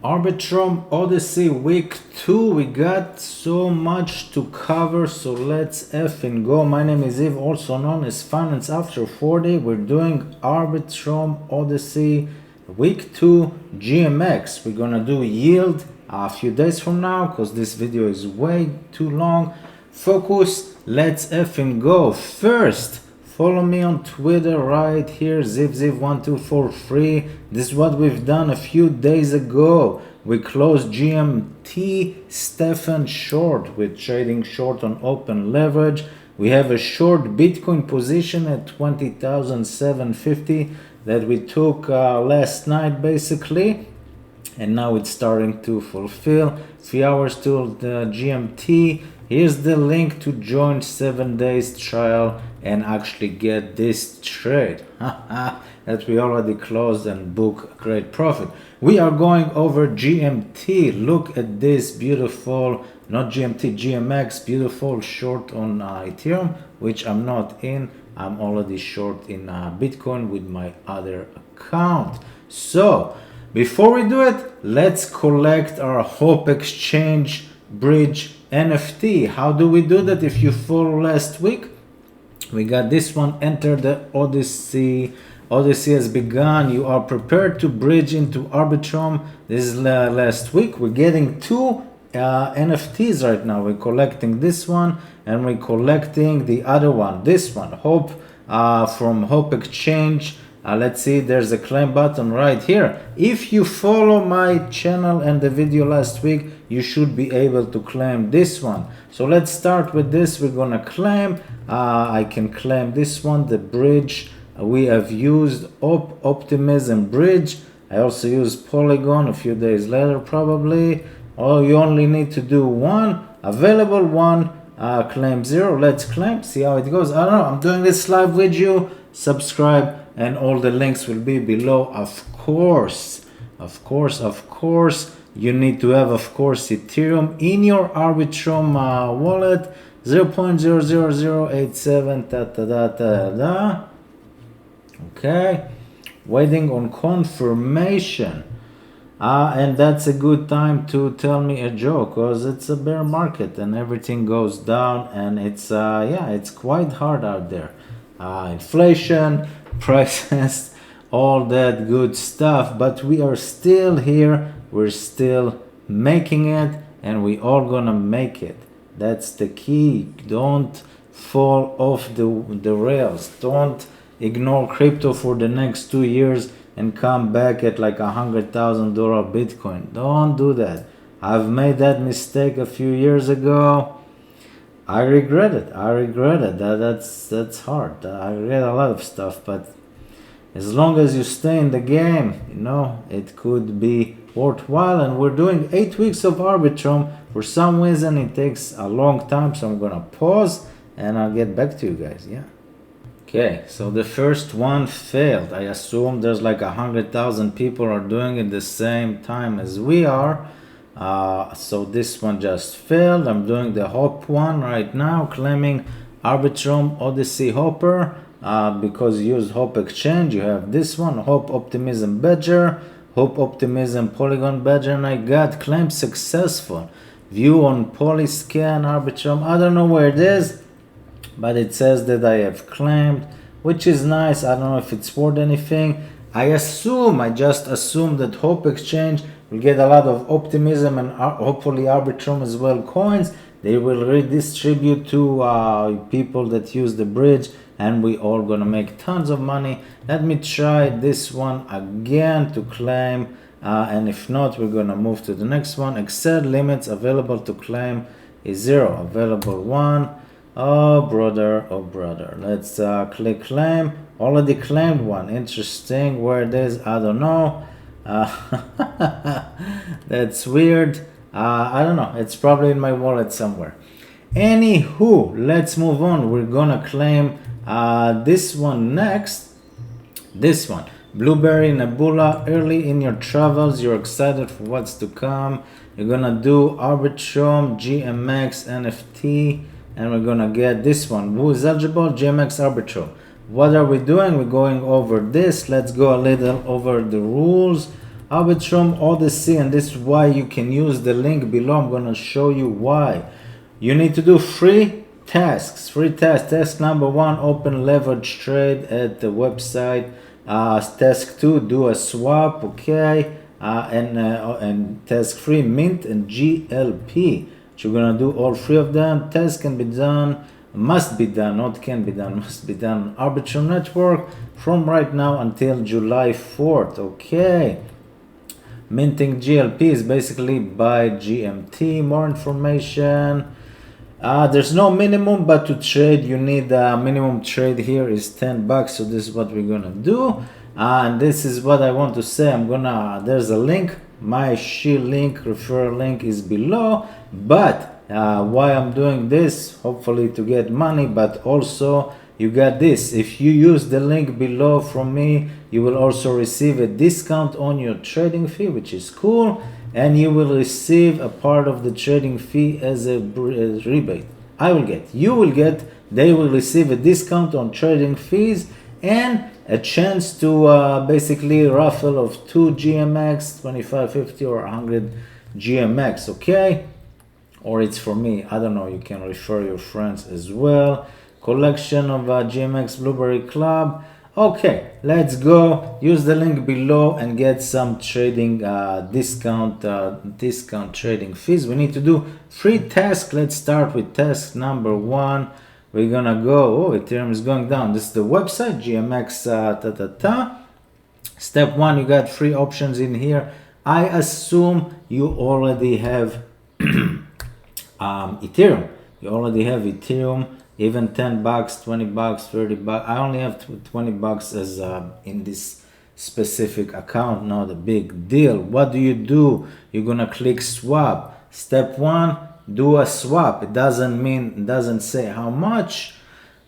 Arbitrum Odyssey week 2. We got so much to cover, so let's effing go. My name is Eve, also known as Finance After 40. We're doing Arbitrum Odyssey week 2 GMX. We're gonna do yield a few days from now because this video is way too long. Focus, let's effing go. First, follow me on Twitter right here, ZivZiv12 free. This is what we've done a few days ago. We closed GMT Stefan short. We're trading short on open leverage. We have a short Bitcoin position at 20,750 that we took last night basically. And now it's starting to fulfill. 3 hours till the GMT. Here's the link to join 7 days trial and actually get this trade that we already closed and book great profit. We are going over GMT. Look at this beautiful, not GMT, GMX, beautiful short on Ethereum, which I'm not in. I'm already short in Bitcoin with my other account. So before we do it, let's collect our Hope Exchange Bridge NFT. How do we do that? If you follow last week, we got this one. Enter the Odyssey. Odyssey has begun. You are prepared to bridge into Arbitrum. This is last week. We're getting two NFTs right now. We're collecting this one and we're collecting the other one. This one, Hope, from Hope Exchange. Let's see, there's a claim button right here. If you follow my channel and the video last week, you should be able to claim this one. So let's start with this. We're gonna claim, I can claim this one, the bridge. We have used Optimism Bridge. I also used Polygon a few days later probably. Oh, you only need to do one, available one, claim 0. Let's claim, see how it goes. I don't know, I'm doing this live with you. Subscribe. And all the links will be below. Of course, you need to have, of course, Ethereum in your Arbitrum wallet. 0.00087 . Okay, waiting on confirmation. And that's a good time to tell me a joke because it's a bear market and everything goes down and it's yeah, it's quite hard out there. Inflation, prices, all that good stuff, but we are still here, we're still making it, and we all gonna make it. That's the key. Don't fall off the rails. Don't ignore crypto for the next 2 years and come back at like $100,000 Bitcoin. Don't do that. I've made that mistake a few years ago. I regret it. That's hard. I regret a lot of stuff, but as long as you stay in the game, you know, it could be worthwhile. And we're doing 8 weeks of Arbitrum. For some reason, it takes a long time, so I'm gonna pause and I'll get back to you guys. Yeah. Okay, so the first one failed. I assume there's like 100,000 people are doing it the same time as we are. So this one just failed. I'm doing the Hope one right now, claiming Arbitrum Odyssey Hopper. Because you use Hope Exchange, you have this one, Hope Optimism Badger, Hope Optimism Polygon Badger, and I got claim successful. View on Polyscan Arbitrum. I don't know where it is, but it says that I have claimed, which is nice. I don't know if it's worth anything. I just assume that Hope Exchange will get a lot of optimism and hopefully Arbitrum as well coins. They will redistribute to people that use the bridge, and we all gonna make tons of money. Let me try this one again to claim, and if not, we're gonna move to the next one. Excel limits available to claim is 0. Available 1. Oh brother. Let's click claim. Already claimed one. Interesting. Where it is, I don't know. That's weird. I don't know. It's probably in my wallet somewhere. Anywho, let's move on. We're gonna claim this one next. This one, Blueberry Nebula. Early in your travels, you're excited for what's to come. You're gonna do Arbitrum GMX NFT, and we're gonna get this one. Who is eligible? GMX Arbitrum. What are we doing? We're going over this. Let's go a little over the rules. Arbitrum Odyssey, and this is why you can use the link below. I'm gonna show you why. You need to do free tasks. Task number 1, open leverage trade at the website. Task 2, do a swap, okay? And task 3, mint and GLP. So you're gonna do all 3 of them. Tasks can be done, must be done, not can be done, must be done. Arbitrum network from right now until July 4th, okay? Minting GLP is basically by GMT. More information. There's no minimum, but to trade you need a minimum trade here is $10. So this is what we're gonna do. And this is what I want to say. There's a link. My shield link, referral link is below. But why I'm doing this, hopefully to get money, but also you got this. If you use the link below from me, you will also receive a discount on your trading fee, which is cool. And you will receive a part of the trading fee as a rebate. You will get, they will receive a discount on trading fees and a chance to basically raffle of 2 GMX, 25, 50 or 100 GMX, okay? Or it's for me, I don't know, you can refer your friends as well. Collection of GMX Blueberry Club. Okay, let's go. Use the link below and get some trading discount trading fees. We need to do 3 tasks. Let's start with task number 1. We're gonna go, oh, Ethereum is going down. This is the website, GMX Step 1, you got 3 options in here. I assume you already have Ethereum. You already have Ethereum, even $10, $20, $30. I only have $20 as in this specific account, not a big deal. What do? You're gonna click swap. Step 1, do a swap. It doesn't say how much,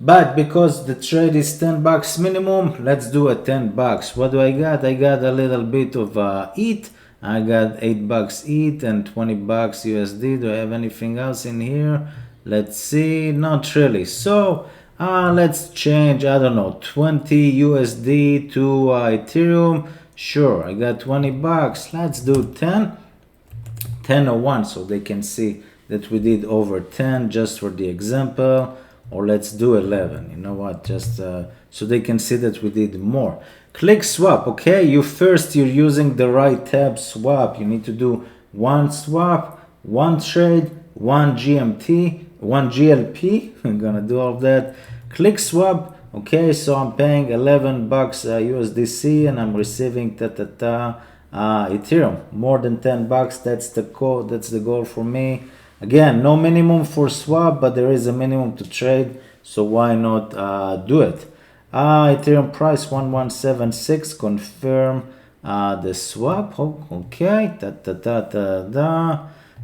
but because the trade is $10 minimum, let's do a $10. What do I got? I got a little bit of ETH. I got $8 ETH and $20 USD. Do I have anything else in here? Let's see, not really. So let's change, I don't know, 20 USD to Ethereum. Sure, I got $20. Let's do 1001 so they can see that we did over 10 just for the example. Or let's do 11. You know what? Just so they can see that we did more. Click swap. Okay, you're using the right tab, swap. You need to do 1 swap, 1 trade, 1 GMT, 1 GLP. I'm gonna do all of that. Click swap. Okay, so I'm paying $11 USDC and I'm receiving Ethereum more than $10. That's the code. That's the goal for me. Again, no minimum for swap, but there is a minimum to trade, so why not do it? Ethereum price 1176. Confirm the swap. Okay,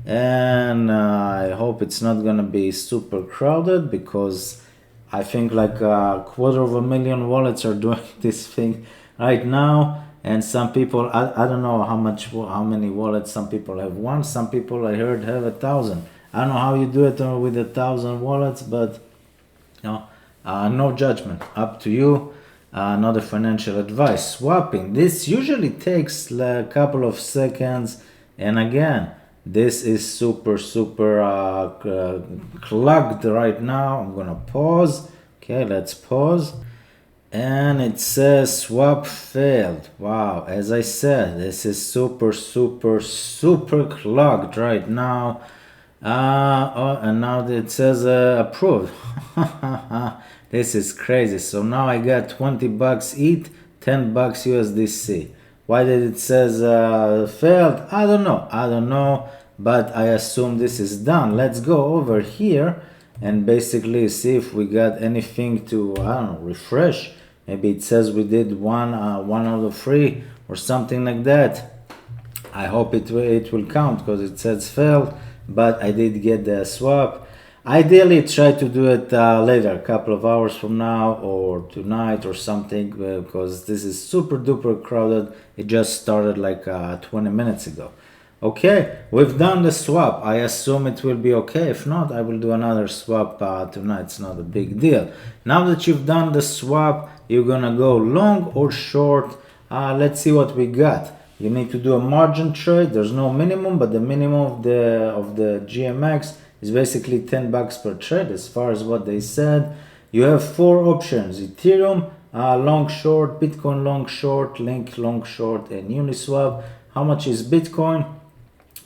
and I hope it's not gonna be super crowded because I think like 250,000 wallets are doing this thing right now. And some people, I don't know how many wallets. Some people have 1. Some people I heard have 1,000. I don't know how you do it with 1,000 wallets, but no judgment. Up to you. Not a financial advice. Swapping. This usually takes a couple of seconds. And again, this is super clogged right now. I'm gonna pause. Okay, let's pause. And it says swap failed. Wow, as I said, this is super clogged right now. And now it says approved. This is crazy. So now I got $20 ETH, $10 USDC. Why did it says failed? I don't know, but I assume this is done. Let's go over here and basically see if we got anything to, I don't know, refresh. Maybe it says we did one out of 3 or something like that. I hope it will count because it says failed, but I did get the swap. Ideally, try to do it later, a couple of hours from now or tonight or something, because this is super duper crowded. It just started like 20 minutes ago. Okay, we've done the swap. I assume it will be okay. If not, I will do another swap tonight. It's not a big deal. Now that you've done the swap, you're gonna go long or short. Let's see what we got. You need to do a margin trade. There's no minimum, but the minimum of the GMX is basically $10 per trade as far as what they said. You have 4 options: Ethereum, long short, Bitcoin long short, Link long short, and Uniswap. How much is Bitcoin?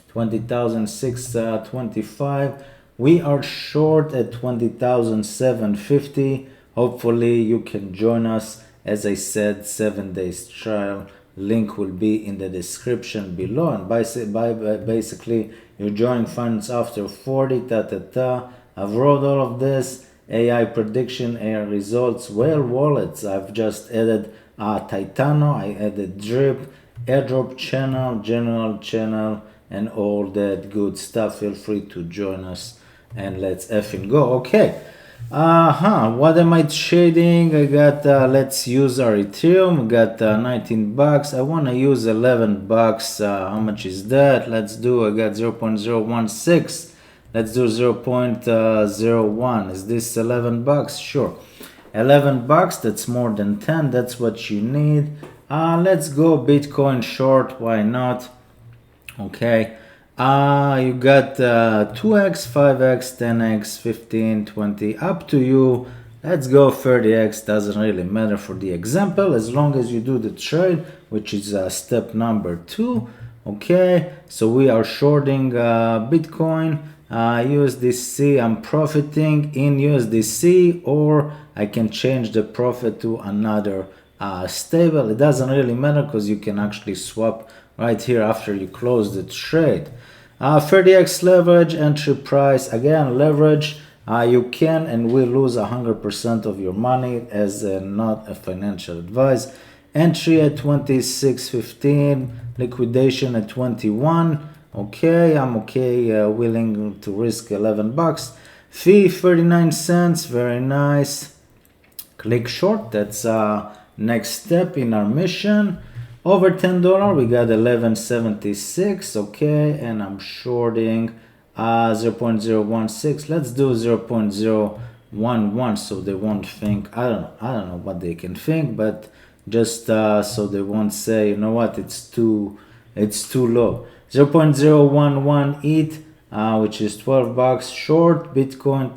20,625. We are short at 20,750. Hopefully you can join us. As I said, 7 days trial. Link will be in the description below. And basically, you're joining Finance After 40. I've wrote all of this. AI prediction, AI results, whale wallets. I've just added Titano. I added Drip, Airdrop channel, general channel, and all that good stuff. Feel free to join us and let's effing go. Okay. What am I trading? I got let's use our Ethereum. We got $19. I want to use $11. How much is that? Let's do, I got 0.016. Let's do 0.01. Is this $11? Sure. $11, that's more than 10. That's what you need. Let's go Bitcoin short. Why not? Okay. You got 2x, 5x, 10x, 15, 20, up to you. Let's go 30x, doesn't really matter for the example, as long as you do the trade, which is step number 2. Okay, so we are shorting Bitcoin, USDC. I'm profiting in USDC, or I can change the profit to another stable. It doesn't really matter because you can actually swap right here after you close the trade. 30x leverage, entry price, again leverage, you can and will lose 100% of your money, as not a financial advice. Entry at 26.15, liquidation at 21. Okay, I'm okay, willing to risk $11. Fee 39 cents, very nice. Click short, that's next step in our mission. Over $10, we got 11.76, okay, and I'm shorting 0.016. Let's do 0.011 so they won't think, I don't know what they can think, but just so they won't say, you know what, it's too low. 0.011 ETH, which is $12 short Bitcoin.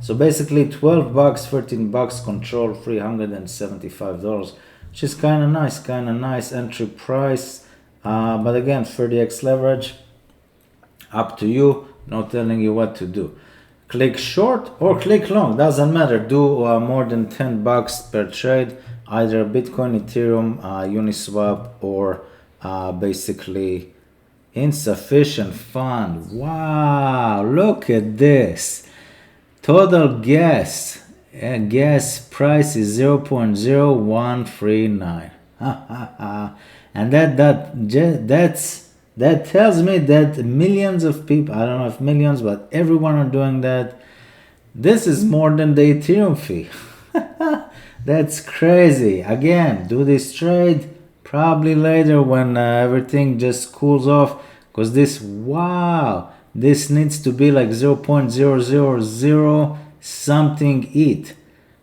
So basically $12, $13 control, $375. Which is kind of nice entry price, but again 30x leverage, up to you, not telling you what to do. Click short or click long, doesn't matter. Do more than $10 per trade, either Bitcoin, Ethereum, Uniswap, or basically insufficient fund. Wow, look at this total gas. Gas price is 0.0139. And that tells me that millions of people, I don't know if millions, but everyone are doing that. This is more than the Ethereum fee. That's crazy. Again, do this trade probably later when everything just cools off, because this needs to be like 0.000 something ETH.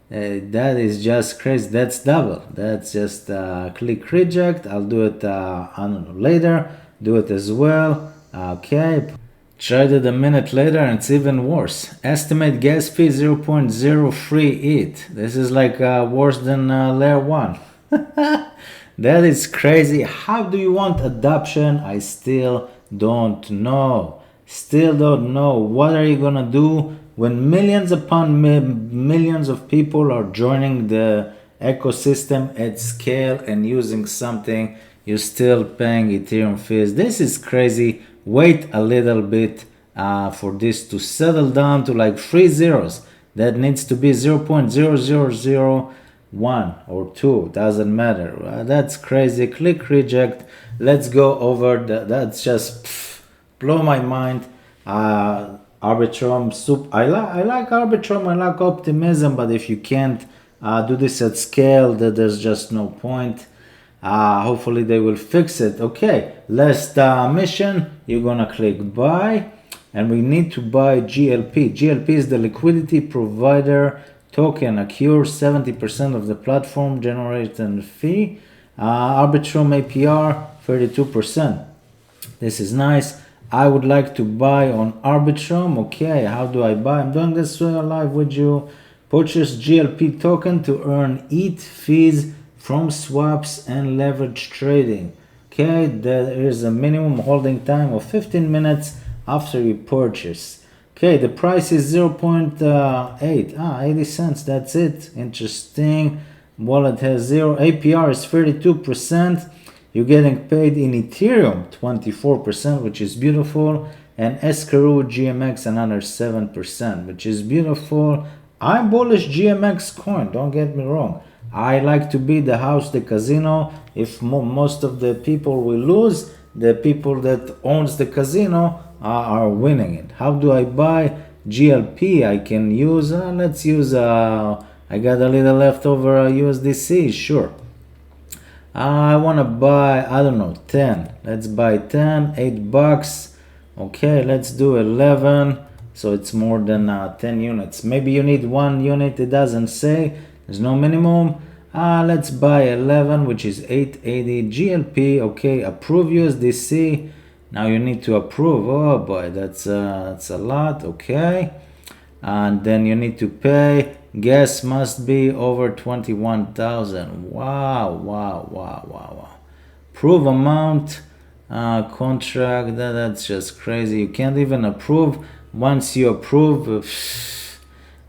That is just crazy. That's double. That's just click reject. I'll do it I don't know, later. Do it as well. Okay, tried it a minute later and it's even worse. Estimate gas fee 0.03 ETH. This is like worse than layer 1. That is crazy. How do you want adoption? I still don't know. What are you gonna do when millions upon millions of people are joining the ecosystem at scale and using something? You're still paying Ethereum fees. This is crazy. Wait a little bit for this to settle down to like 3 zeros. That needs to be 0.0001 or 2, doesn't matter. That's crazy. Click reject. Let's go over that's just blow my mind. Arbitrum I like Arbitrum, I like optimism, but if you can't do this at scale, there's just no point. Hopefully they will fix it. Okay, last mission, you're gonna click buy, and we need to buy GLP. GLP is the liquidity provider token, occurs 70% of the platform generated fee. Arbitrum APR 32%. This is nice. I would like to buy on Arbitrum. Okay, how do I buy? I'm doing this live with you. Purchase GLP token to earn ETH fees from swaps and leverage trading. Okay, there is a minimum holding time of 15 minutes after you purchase. Okay, the price is 0.8. 80 cents, that's it. Interesting. Wallet has 0. APR is 32%. You're getting paid in Ethereum 24%, which is beautiful, and Escrow GMX another 7%, which is beautiful. I'm bullish GMX Coin, don't get me wrong. I like to be the house, the casino. If most of the people will lose, the people that owns the casino are winning it. How do I buy GLP? I can use, let's use, I got a little leftover USDC, sure. I want to buy, I don't know, 10. Let's buy 10, $8. Okay, let's do 11. So it's more than 10 units. Maybe you need 1 unit. It doesn't say. There's no minimum. Let's buy 11, which is 880 GLP. Okay, approve USDC. Now you need to approve. Oh boy, that's a lot. Okay. And then you need to pay. Gas must be over 21,000. Wow. Prove amount, contract, that's just crazy. You can't even approve. Once you approve,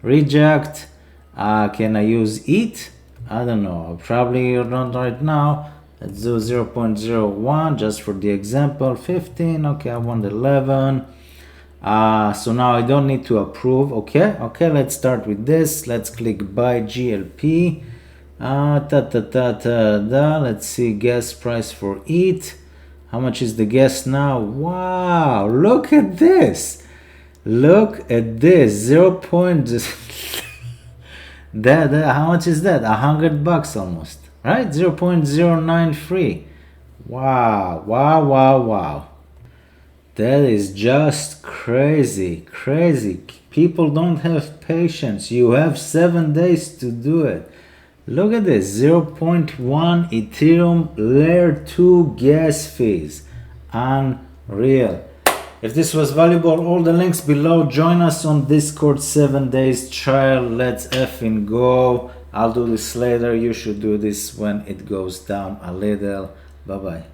reject. Can I use ETH? I don't know. Probably not right now. Let's do 0.01 just for the example. 15. Okay, I want 11. So now I don't need to approve. Okay, let's start with this. Let's click buy GLP. Let's see gas price for ETH. How much is the gas now? Wow, look at this. Look at this. 0. How much is that? $100 almost, right? 0.093. Wow. That is just crazy. People don't have patience. You have 7 days to do it. Look at this, 0.1 Ethereum layer 2 gas fees. Unreal. If this was valuable, all the links below. Join us on Discord, 7 days trial. Let's effing go. I'll do this later. You should do this when it goes down a little. Bye-bye.